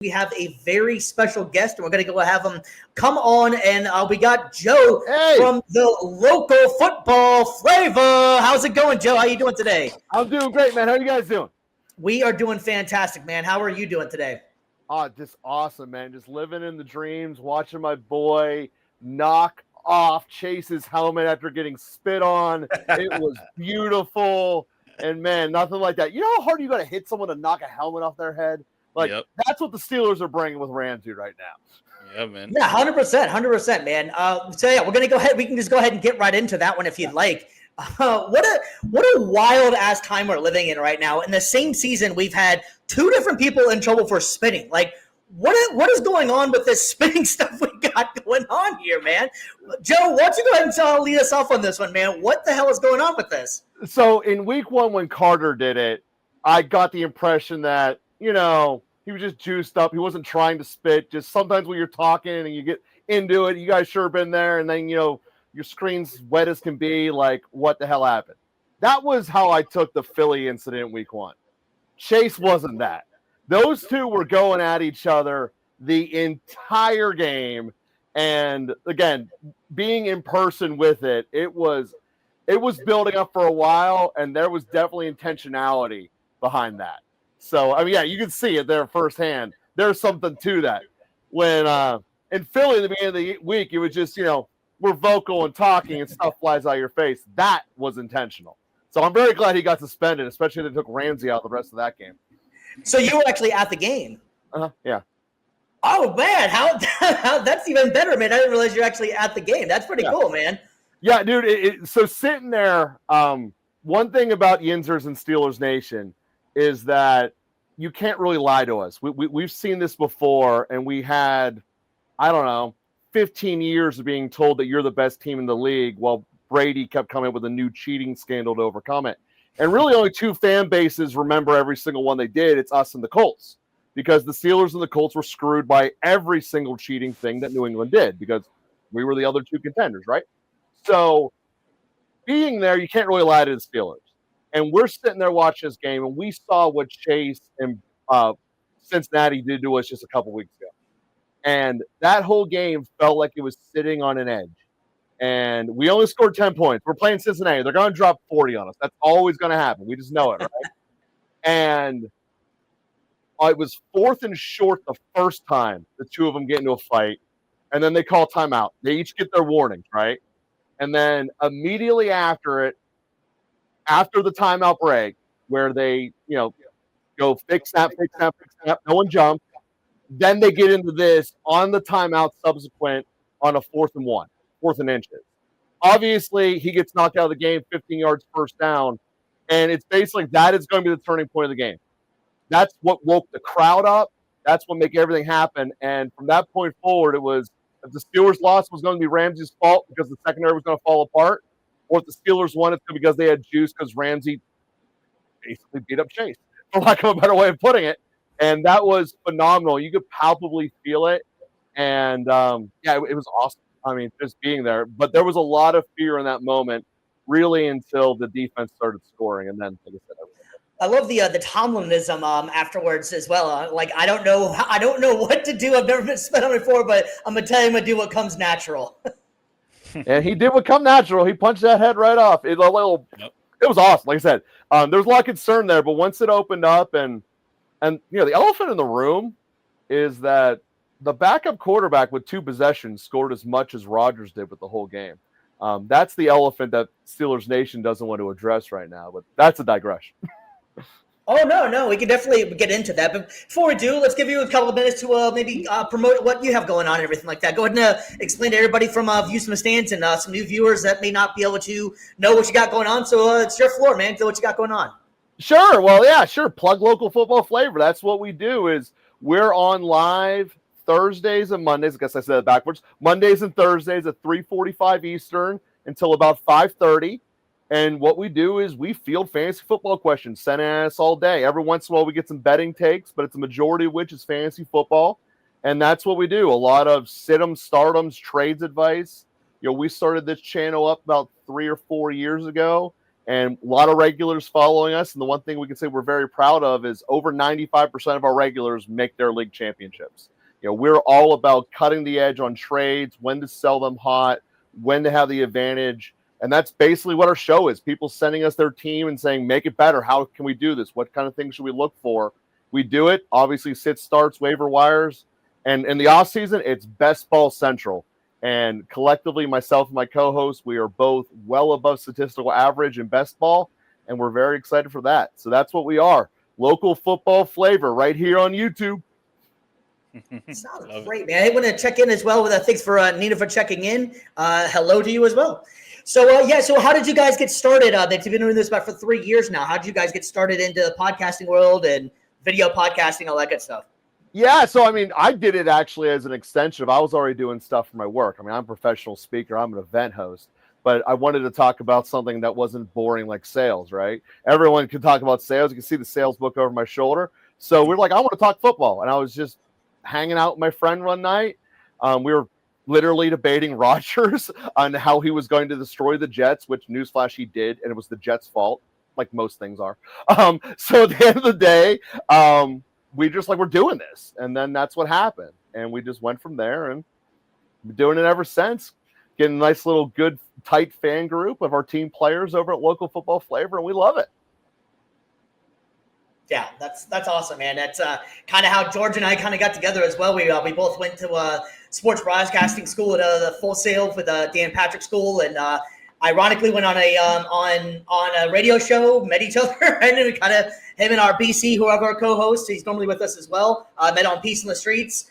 we have a very special guest, and we're going to go have him come on. And we got Joe from the Local Football Flavor. How's it going, Joe? How you doing today? I'm doing great, man. How are you guys doing? We are doing fantastic, man. How are you doing today? Oh, just awesome, man. Just living in the dreams, watching my boy knock off Chase's helmet after getting spit on. It was beautiful. And, man, nothing like that. You know how hard you got to hit someone to knock a helmet off their head? Like, That's what the Steelers are bringing with Ramsey right now. Yeah, man. Yeah, 100%, man. So, yeah, we're going to go ahead. We can just go ahead and get right into that one if you'd like. What a wild-ass time we're living in right now. In the same season, we've had two different people in trouble for spitting. Like, what is going on with this spitting stuff we got going on here, man? Joe, why don't you go ahead and lead us off on this one, man? What the hell is going on with this? So in week one, when Carter did it, I got the impression that, you know, he was just juiced up. He wasn't trying to spit. Just sometimes when you're talking and you get into it, you guys sure have been there, and then, you know, your screen's wet as can be, like, what the hell happened? That was how I took the Philly incident week one. Chase wasn't that. Those two were going at each other the entire game. And, again, being in person with it, it was building up for a while, and there was definitely intentionality behind that. So, I mean, yeah, you can see it there firsthand. There's something to that. When in Philly at the beginning of the week, it was just, you know, we're vocal and talking and stuff flies out of your face. That was intentional. So I'm very glad he got suspended, especially they took Ramsey out the rest of that game. So you were actually at the game? Yeah. Oh, man, how that's even better, man. I didn't realize you're actually at the game. That's pretty cool, man. Yeah, dude. So sitting there, one thing about Yinzers and Steelers Nation is that you can't really lie to us. We've seen this before, and we had, I don't know, 15 years of being told that you're the best team in the league while Brady kept coming with a new cheating scandal to overcome it. And really only two fan bases remember every single one they did. It's us and the Colts, because the Steelers and the Colts were screwed by every single cheating thing that New England did because we were the other two contenders, right? So being there, you can't really lie to the Steelers. And we're sitting there watching this game, and we saw what Chase and Cincinnati did to us just a couple weeks ago. And that whole game felt like it was sitting on an edge. And we only scored 10 points. We're playing Cincinnati. They're going to drop 40 on us. That's always going to happen. We just know it, right? And it was 4th and short the first time the two of them get into a fight. And then they call timeout. They each get their warnings, right? And then immediately after it, after the timeout break, where they, you know, go fix snap, no one jumps. Then they get into this on the timeout subsequent on a 4th and 1, 4th and inches. Obviously, he gets knocked out of the game, 15 yards first down, and it's basically that is going to be the turning point of the game. That's what woke the crowd up. That's what made everything happen. And from that point forward, it was if the Steelers lost was going to be Ramsey's fault because the secondary was going to fall apart, or if the Steelers won, it's because they had juice because Ramsey basically beat up Chase, for lack of a better way of putting it. And that was phenomenal. You could palpably feel it. And, it was awesome. I mean, just being there. But there was a lot of fear in that moment, really, until the defense started scoring. And then, like I said, I love the Tomlinism afterwards as well. Like, I don't know what to do. I've never been spit on before, but I'm going to tell him to do what comes natural. And he did what come natural. He punched that head right off. It was awesome. Like I said, there was a lot of concern there. But once it opened up and you know, the elephant in the room is that the backup quarterback with 2 possessions scored as much as Rodgers did with the whole game. That's the elephant that Steelers Nation doesn't want to address right now, but that's a digression. Oh, no, we can definitely get into that. But before we do, let's give you a couple of minutes to maybe promote what you have going on and everything like that. Go ahead and explain to everybody from Views from the Stands and some new viewers that may not be able to know what you got going on. So it's your floor, man. Tell what you got going on. Sure. Well, yeah, sure. Plug Local Football Flavor. That's what we do is we're on live Thursdays and Mondays. I guess I said it backwards. Mondays and Thursdays at 3:45 Eastern until about 5:30. And what we do is we field fantasy football questions sent at us all day. Every once in a while we get some betting takes, but it's a majority of which is fantasy football. And that's what we do. A lot of sit-ems, start-ems, trades advice. You know, we started this channel up about 3 or 4 years ago. and a lot of regulars following us. And the one thing we can say we're very proud of is over 95% of our regulars make their league championships. We're all about cutting the edge on trades, when to sell them hot, when to have the advantage. And that's basically what our show is. People sending us their team and saying, make it better. How can we do this? What kind of things should we look for? We do it. Obviously, sit starts, waiver wires. And in the off season, it's best ball central. And collectively, myself and my co-host, we are both well above statistical average in best ball, and we're very excited for that. So that's what we are. Local football flavor right here on YouTube. Sounds great, man. I want to check in as well with thanks for Nina for checking in. Hello to you as well. So so how did you guys get started? They've been doing this about for 3 years now. How did you guys get started into the podcasting world and video podcasting, all that good stuff? Yeah, so I did it actually as an extension of I was already doing stuff for my work. I'm a professional speaker, I'm an event host, but I wanted to talk about something that wasn't boring like sales, right? Everyone can talk about sales. You can see the sales book over my shoulder. So we're like, I want to talk football. And I was just hanging out with my friend one night. We were literally debating Rodgers on how he was going to destroy the Jets, which newsflash he did, and it was the Jets' fault, like most things are. So at the end of the day, we just we're doing this. And then that's what happened. And we just went from there and been doing it ever since. Getting a nice little good tight fan group of our team players over at Local Football Flavor, and we love it. Yeah, that's awesome, man. That's kind of how George and I kind of got together as well. We both went to sports broadcasting school at the Full Sail for the Dan Patrick School, and ironically went on a radio show, met each other, and we kind of him and our BC, whoever our co-host, he's normally with us as well. Met on Peace in the Streets.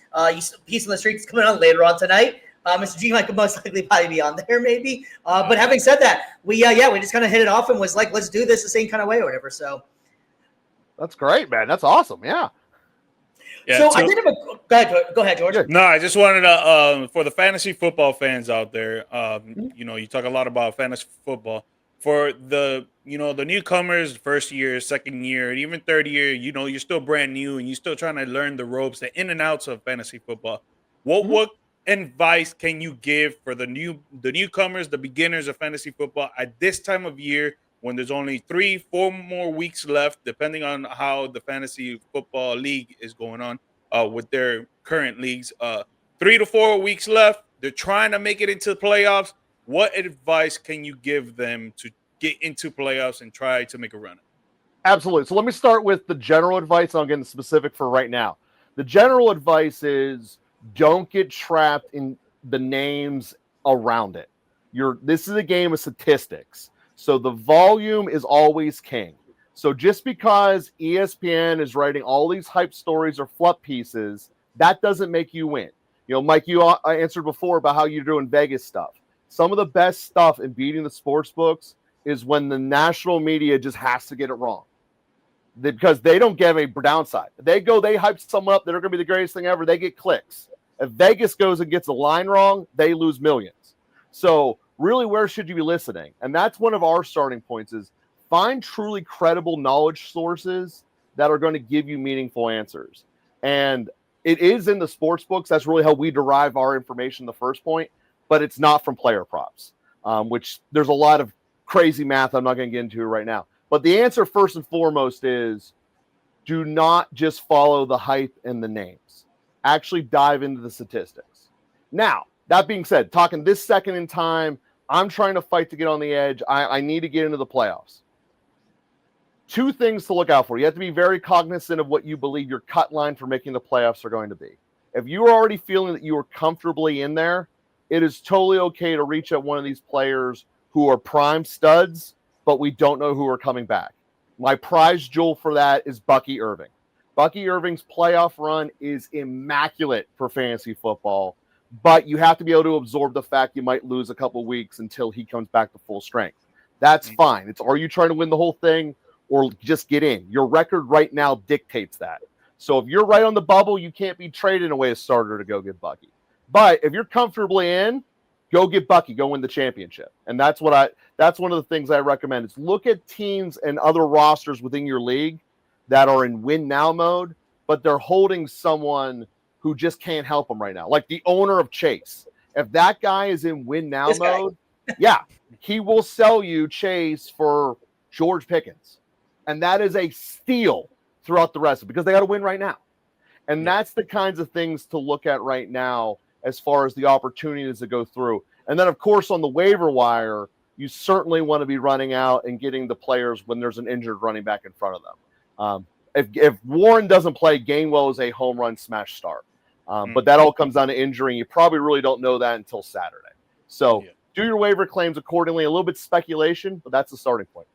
Peace in the Streets coming on later on tonight. Mr. G might most likely probably be on there, maybe. But having said that, we just kind of hit it off and was like, let's do this the same kind of way or whatever. So that's great, man. That's awesome. Yeah. So I did have a go ahead, George. No, I just wanted to for the fantasy football fans out there, you talk a lot about fantasy football. For the the newcomers, first year, second year, and even third year, you're still brand new and you're still trying to learn the ropes, the in and outs of fantasy football. What advice can you give for the newcomers, the beginners of fantasy football at this time of year when there's only 3-4 more weeks left, depending on how the fantasy football league is going on with their current leagues? 3 to 4 weeks left. They're trying to make it into the playoffs. What advice can you give them to get into playoffs and try to make a run? Absolutely. So let me start with the general advice. I'll get into specific for right now. The general advice is don't get trapped in the names around it. This is a game of statistics. So the volume is always king. So just because ESPN is writing all these hype stories or fluff pieces, that doesn't make you win. Mike, you answered before about how you're doing Vegas stuff. Some of the best stuff in beating the sports books is when the national media just has to get it wrong. Because they don't give a downside. They hype someone up, they're going to be the greatest thing ever, they get clicks. If Vegas goes and gets a line wrong, they lose millions. So really, where should you be listening? And that's one of our starting points is find truly credible knowledge sources that are going to give you meaningful answers. And it is in the sports books. That's really how we derive our information in the first point, but it's not from player props, which there's a lot of crazy math I'm not going to get into right now. But the answer first and foremost is do not just follow the hype and the names. Actually dive into the statistics. Now, that being said, talking this second in time, I'm trying to fight to get on the edge. I need to get into the playoffs. 2 things to look out for. You have to be very cognizant of what you believe your cut line for making the playoffs are going to be. If you are already feeling that you are comfortably in there, it is totally okay to reach out one of these players who are prime studs, but we don't know who are coming back. My prize jewel for that is Bucky Irving. Bucky Irving's playoff run is immaculate for fantasy football, but you have to be able to absorb the fact you might lose a couple weeks until he comes back to full strength. That's fine. Are you trying to win the whole thing or just get in? Your record right now dictates that. So if you're right on the bubble, you can't be traded away a starter to go get Bucky. But if you're comfortably in, go get Bucky, go win the championship. And that's one of the things I recommend is look at teams and other rosters within your league that are in win now mode, but they're holding someone who just can't help them right now. Like the owner of Chase. If that guy is in win now mode, Yeah, he will sell you Chase for George Pickens. And that is a steal throughout the rest of it because they got to win right now. And that's the kinds of things to look at right now as far as the opportunities that go through. And then, of course, on the waiver wire, you certainly want to be running out and getting the players when there's an injured running back in front of them. If Warren doesn't play, Gainwell is a home run smash start. But that all comes down to injury, and you probably really don't know that until Saturday. So do your waiver claims accordingly. A little bit speculation, but that's the starting point.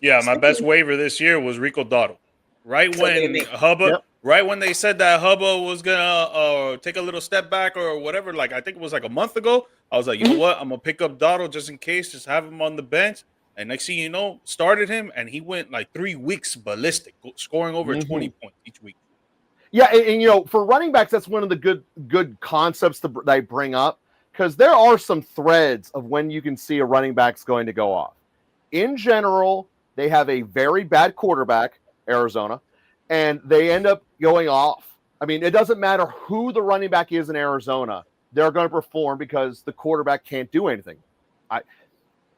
Yeah, my best waiver this year was Rico Dotto. Right when they said that Hubba was gonna take a little step back or whatever, like I think it was like a month ago, I was like, you know what, I'm gonna pick up Dotto just in case, just have him on the bench. And next thing you know, started him, and he went like 3 weeks ballistic, scoring over 20 points each week. Yeah, and for running backs, that's one of the good concepts that I bring up, because there are some threads of when you can see a running back's going to go off. In general, they have a very bad quarterback, Arizona, and they end up going off. I mean, it doesn't matter who the running back is in Arizona, they're going to perform because the quarterback can't do anything.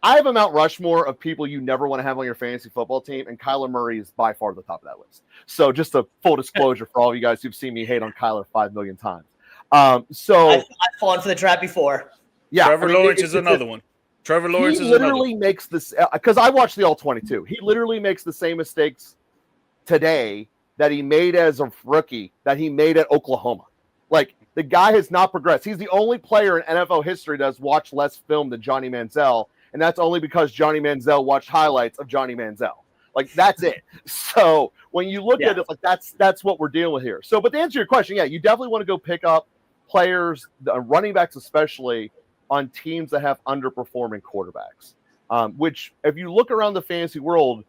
I have a Mount Rushmore of people you never want to have on your fantasy football team, and Kyler Murray is by far the top of that list. So just a full disclosure for all of you guys who've seen me hate on Kyler 5 million times. I've fallen for the trap before. Yeah, Trevor Lawrence is another one. Trevor Lawrence is literally makes this, because I watched the All-22. He literally makes the same mistakes today that he made as a rookie that he made at Oklahoma. Like, the guy has not progressed. He's the only player in NFL history that has watched less film than Johnny Manziel, and that's only because Johnny Manziel watched highlights of Johnny Manziel. Like, that's it. So when you look at it, like, that's what we're dealing with here. So, but to answer your question, yeah, you definitely want to go pick up players, running backs especially, on teams that have underperforming quarterbacks. Which, if you look around the fantasy world,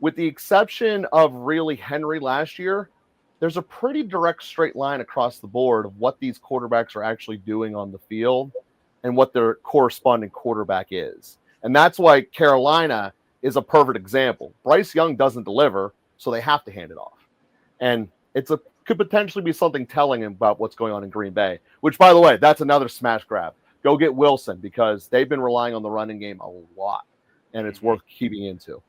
with the exception of really Henry last year, there's a pretty direct straight line across the board of what these quarterbacks are actually doing on the field and what their corresponding quarterback is. And that's why Carolina is a perfect example. Bryce Young doesn't deliver, so they have to hand it off. And could potentially be something telling about what's going on in Green Bay, which, by the way, that's another smash grab. Go get Wilson, because they've been relying on the running game a lot, and it's worth keeping into.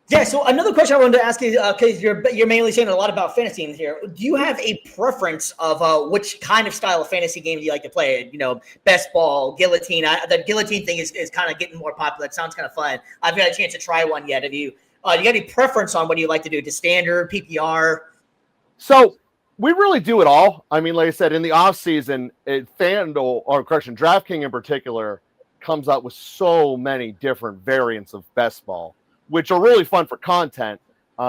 Yeah, so another question I wanted to ask you, because you're mainly saying a lot about fantasy in here. Do you have a preference of which kind of style of fantasy game do you like to play? Best ball, guillotine. The guillotine thing is kind of getting more popular. It sounds kind of fun. I've got a chance to try one yet. Have you got any preference on what you like to do? To standard, PPR? So we really do it all. I mean, like I said, in the offseason, DraftKings in particular comes out with so many different variants of best ball, which are really fun for content,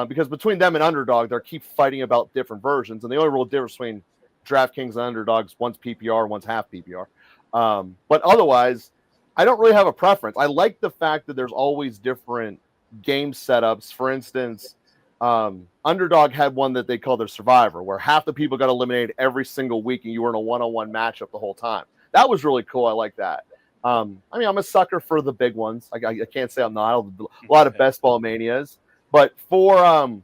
because between them and Underdog, they keep fighting about different versions. And the only real difference between DraftKings and Underdogs, one's PPR, one's half PPR. But otherwise, I don't really have a preference. I like the fact that there's always different game setups. For instance, Underdog had one that they call their Survivor, where half the people got eliminated every single week and you were in a one-on-one matchup the whole time. That was really cool. I like that. I mean, I'm a sucker for the big ones. I can't say I'm not. A lot of best ball manias. But for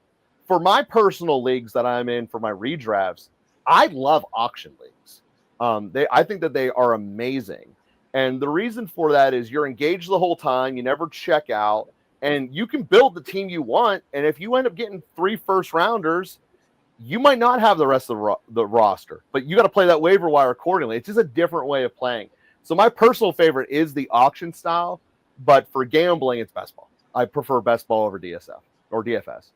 my personal leagues that I'm in, for my redrafts, I love auction leagues. I think that they are amazing. And the reason for that is you're engaged the whole time. You never check out. And you can build the team you want. And if you end up getting 3 first-rounders, you might not have the rest of the roster. But you got to play that waiver wire accordingly. It's just a different way of playing. So my personal favorite is the auction style. But for gambling, it's best ball. I prefer best ball over DSF or DFS.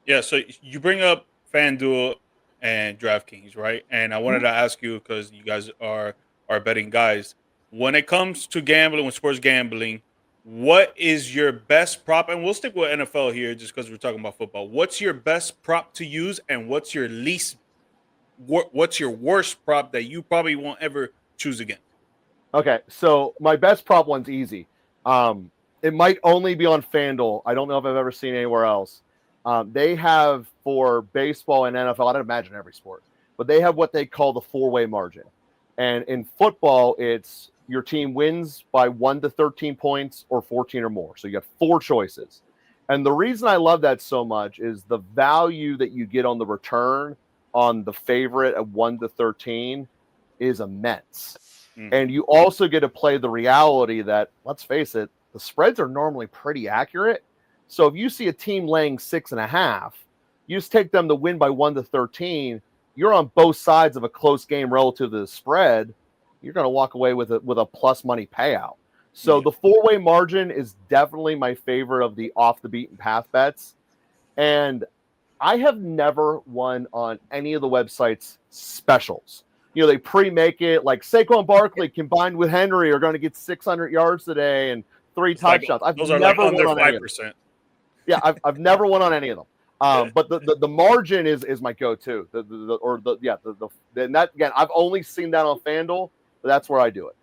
Yeah, so you bring up FanDuel and DraftKings, right? And I wanted to ask you, because you guys are betting guys, when it comes to gambling, with sports gambling, what is your best prop? And we'll stick with NFL here just because we're talking about football. What's your best prop to use, and what's your worst prop that you probably won't ever choose again? Okay, so my best prop one's easy. It might only be on FanDuel. I don't know if I've ever seen anywhere else. They have, for baseball and NFL, I'd imagine every sport, but they have what they call the 4-way margin. And in football, it's your team wins by 1 to 13 points or 14 or more. So you got 4 choices. And the reason I love that so much is the value that you get on the return on the favorite at 1 to 13 is immense. Mhm. And you also get to play the reality that, let's face it, the spreads are normally pretty accurate. So if you see a team laying 6.5, you just take them to win by 1-13. You're on both sides of a close game relative to the spread. You're going to walk away with a plus money payout. So the 4-way margin is definitely my favorite of the off the beaten path bets. And I have never won on any of the websites specials. They pre-make it like Saquon Barkley combined with Henry are going to get 600 yards today and 3 touchdowns. I've those are never like under won on any of them. 5%. Yeah, I've never won on any of them. But the margin is my go-to. And that again, I've only seen that on FanDuel, but that's where I do it.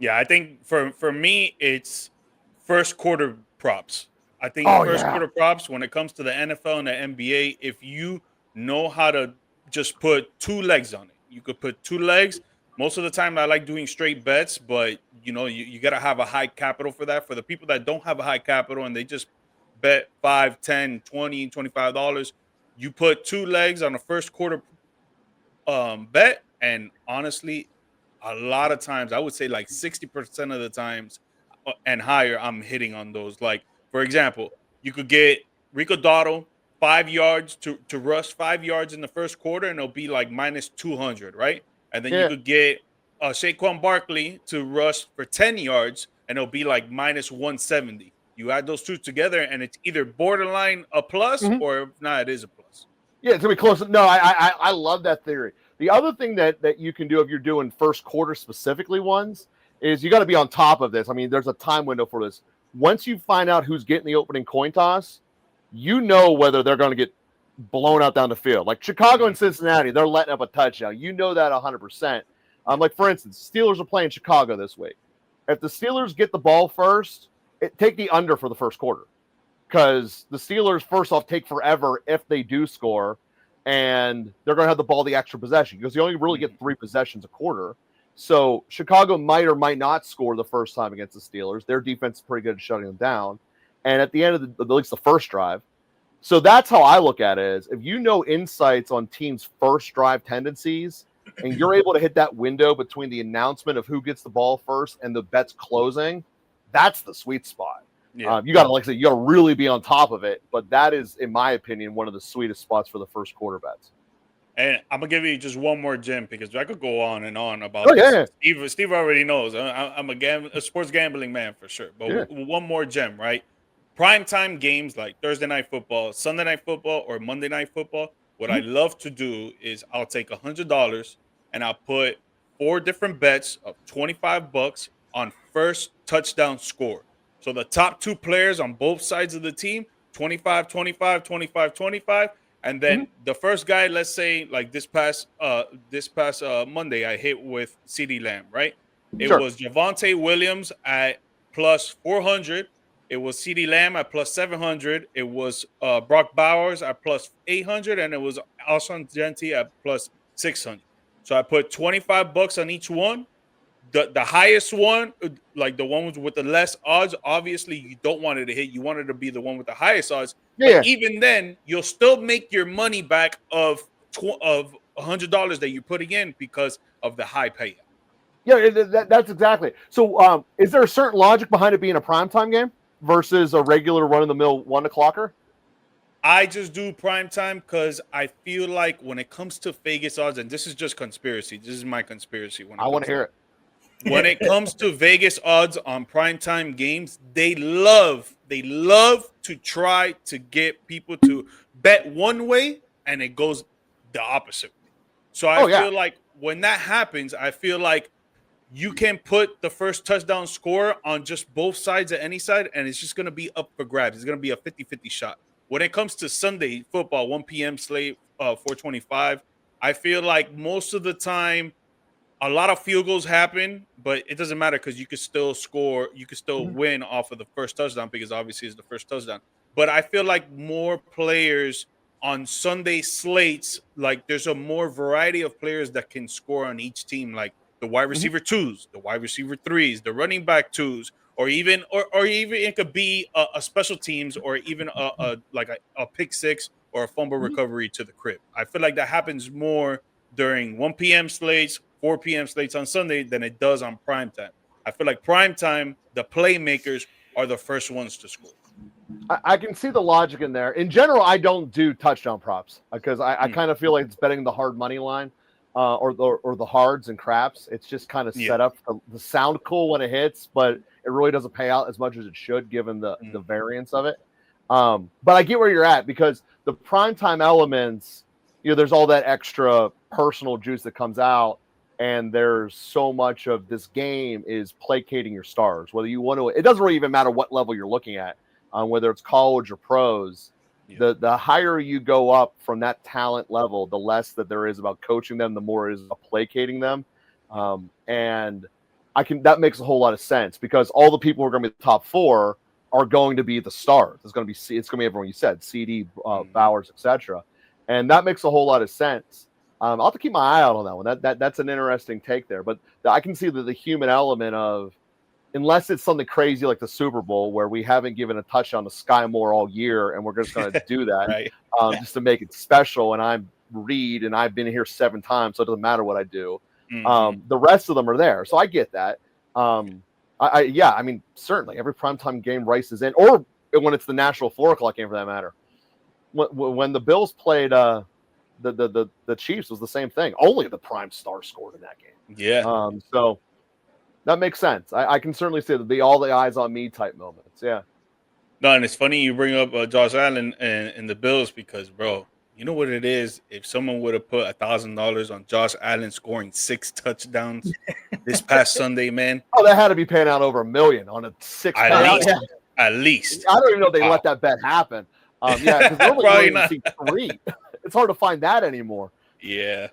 Yeah, I think for me, it's first quarter props. I think quarter props, when it comes to the NFL and the NBA, if you know how to just put 2 legs on it, you could put 2 legs. Most of the time, I like doing straight bets, but you got to have a high capital for that. For the people that don't have a high capital and they just bet 5, 10, 20, $25, you put 2 legs on the first quarter bet, and honestly, a lot of times, I would say like 60% of the times and higher, I'm hitting on those. Like, for example, you could get Rico Dotto 5 yards to rush 5 yards in the first quarter, and it'll be like minus 200, right? And then you could get Saquon Barkley to rush for 10 yards, and it'll be like minus 170. You add those two together, and it's either borderline a plus, or if not, it is a plus. Yeah, it's gonna be close. No, I love that theory. The other thing that you can do if you're doing first quarter specifically ones is you got to be on top of this. I mean, there's a time window for this. Once you find out who's getting the opening coin toss, you know whether they're going to get blown out down the field. Like Chicago and Cincinnati, they're letting up a touchdown. You know that 100%. Like for instance, Steelers are playing Chicago this week. If the Steelers get the ball first, take the under for the first quarter. Because the Steelers, first off, take forever if they do score, and they're going to have the ball the extra possession because you only really get 3 possessions a quarter. So Chicago might or might not score the first time against the Steelers. Their defense is pretty good at shutting them down. And at the end of at least the first drive. So that's how I look at it is if you know insights on teams' first drive tendencies and you're able to hit that window between the announcement of who gets the ball first and the bets closing, that's the sweet spot. Yeah. You got to, like I said, you got to really be on top of it. But that is, in my opinion, one of the sweetest spots for the first quarter bets. And I'm gonna give you just one more gem because I could go on and on about this. Yeah. Steve already knows I'm a sports gambling man for sure. But one more gem, right? Primetime games like Thursday night football, Sunday night football, or Monday night football. What I love to do is I'll take $100 and I'll put 4 different bets of $25 on first touchdown score. So the top 2 players on both sides of the team, 25, 25, 25, 25. And then the first guy, let's say like this past Monday, I hit with CeeDee Lamb, right? It was Javonte Williams at plus 400. It was CeeDee Lamb at plus 700. It was Brock Bowers at plus 800. And it was Alshon Jeffrey at plus 600. So I put $25 on each one. The highest one, like the ones with the less odds, obviously you don't want it to hit. You want it to be the one with the highest odds. Yeah. But even then, you'll still make your money back of $100 that you're putting in because of the high payout. Yeah, that's exactly. So is there a certain logic behind it being a primetime game versus a regular run-of-the-mill 1 o'clocker? I just do primetime because I feel like when it comes to Vegas odds, and this is just conspiracy. This is my conspiracy. I want to hear it. When it comes to Vegas odds on primetime games, they love to try to get people to bet one way and it goes the opposite way. So I feel like when that happens, I feel like you can put the first touchdown score on just both sides of any side, and it's just going to be up for grabs. It's going to be a 50-50 shot. When it comes to Sunday football, 1 p.m. slate, 425, I feel like most of the time, a lot of field goals happen, but it doesn't matter because you could still score. You could still win off of the first touchdown because obviously it's the first touchdown. But I feel like more players on Sunday slates, like there's a more variety of players that can score on each team, like the wide receiver 2s, the wide receiver 3s, the running back 2s, or even it could be a special teams or even a pick 6 or a fumble recovery to the crib. I feel like that happens more during 1 p.m. slates, 4 p.m. slates on Sunday than it does on primetime. I feel like primetime, the playmakers are the first ones to score. I can see the logic in there. In general, I don't do touchdown props because I kind of feel like it's betting the hard money line or the hards and craps. It's just kind of set up to sound cool when it hits, but it really doesn't pay out as much as it should given the variance of it. But I get where you're at because the primetime elements, there's all that extra personal juice that comes out. And there's so much of this game is placating your stars, whether you want to, it doesn't really even matter what level you're looking at, whether it's college or pros, the higher you go up from that talent level, the less that there is about coaching them, the more is about placating them. And that makes a whole lot of sense because all the people who are going to be the top 4 are going to be the stars. It's going to be everyone you said, CD, Bowers, etc. And that makes a whole lot of sense. I'll have to keep my eye out on that one. That's an interesting take there. But I can see the human element of, unless it's something crazy like the Super Bowl where we haven't given a touchdown to Sky Moore all year and we're just going to do that just to make it special. And I'm Reed and I've been here 7 times, so it doesn't matter what I do. The rest of them are there. So I get that. I mean, certainly every primetime game Rice is in, or when it's the national 4 o'clock game for that matter. When the Bills played the Chiefs was the same thing. Only the prime star scored in that game. Yeah. So that makes sense. I can certainly see the all the eyes on me type moments. Yeah. No, and it's funny you bring up Josh Allen and the Bills because, bro, you know what it is? If someone would have put $1,000 on Josh Allen scoring 6 touchdowns this past Sunday, man. Oh, that had to be paying out over $1 million on a 6. At least. I don't even know if they let that bet happen. Yeah, because Probably not. 3. It's hard to find that anymore. Yeah.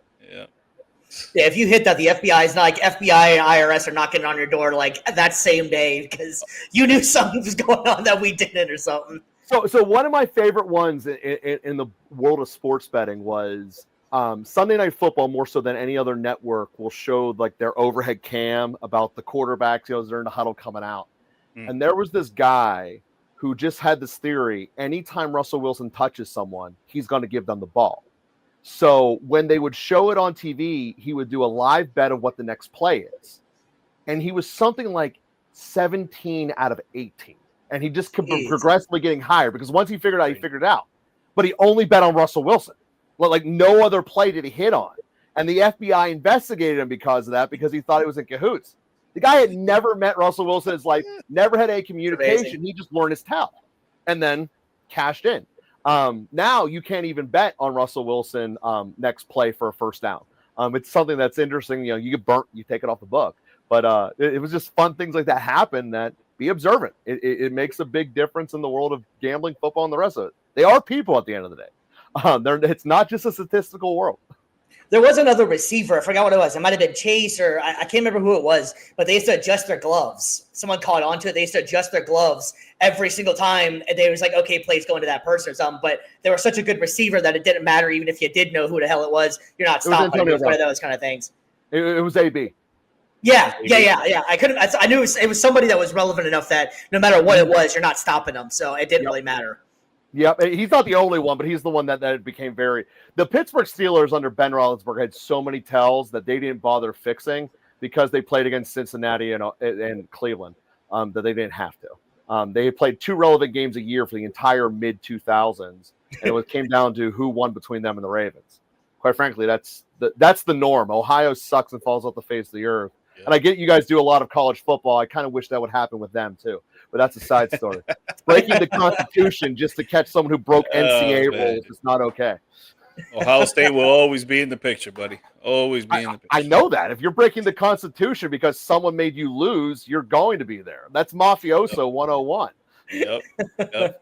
Yeah, if you hit that, the FBI is not like FBI and IRS are knocking on your door like that same day because you knew something was going on that we didn't or something. So one of my favorite ones in the world of sports betting was Sunday Night Football, more so than any other network, will show like their overhead cam about the quarterbacks, as they're in the huddle coming out. And there was this guy who just had this theory: anytime Russell Wilson touches someone, he's going to give them the ball. So when they would show it on TV, he would do a live bet of what the next play is. And he was something like 17 out of 18. And he just kept progressively getting higher because once he figured it out. But he only bet on Russell Wilson. Like no other play did he hit on. And the FBI investigated him because of that, because he thought he was in cahoots. The guy had never met Russell Wilson in his life, never had any communication. Amazing. He just learned his tell and then cashed in. Now you can't even bet on Russell Wilson next play for a first down. It's something that's interesting. You get burnt, you take it off the book. But it was just fun things like that happen. That be observant. It makes a big difference in the world of gambling, football, and the rest of it. They are people at the end of the day. It's not just a statistical world. There was another receiver. I forgot what it was. It might have been Chase or I can't remember who it was, but they used to adjust their gloves. Someone caught on to it. They used to adjust their gloves every single time. And they was like, okay, plays going to that person or something. But they were such a good receiver that it didn't matter. Even if you did know who the hell it was, you're not stopping it. It was one of those kind of things. It was AB. Yeah. I knew it was somebody that was relevant enough that no matter what it was, you're not stopping them. So it didn't really matter. Yep, he's not the only one, but he's the one that became very. The Pittsburgh Steelers under Ben Roethlisberger had so many tells that they didn't bother fixing because they played against Cincinnati and Cleveland that they didn't have to. They had played 2 relevant games a year for the entire mid 2000s, and it came down to who won between them and the Ravens. Quite frankly, that's the norm. Ohio sucks and falls off the face of the earth. Yeah. And I get you guys do a lot of college football. I kind of wish that would happen with them too. But that's a side story. Breaking the Constitution just to catch someone who broke NCAA rules is not okay. Ohio State will always be in the picture, buddy. Always be in the picture. I know that. If you're breaking the Constitution because someone made you lose, you're going to be there. That's mafioso 101. Yep.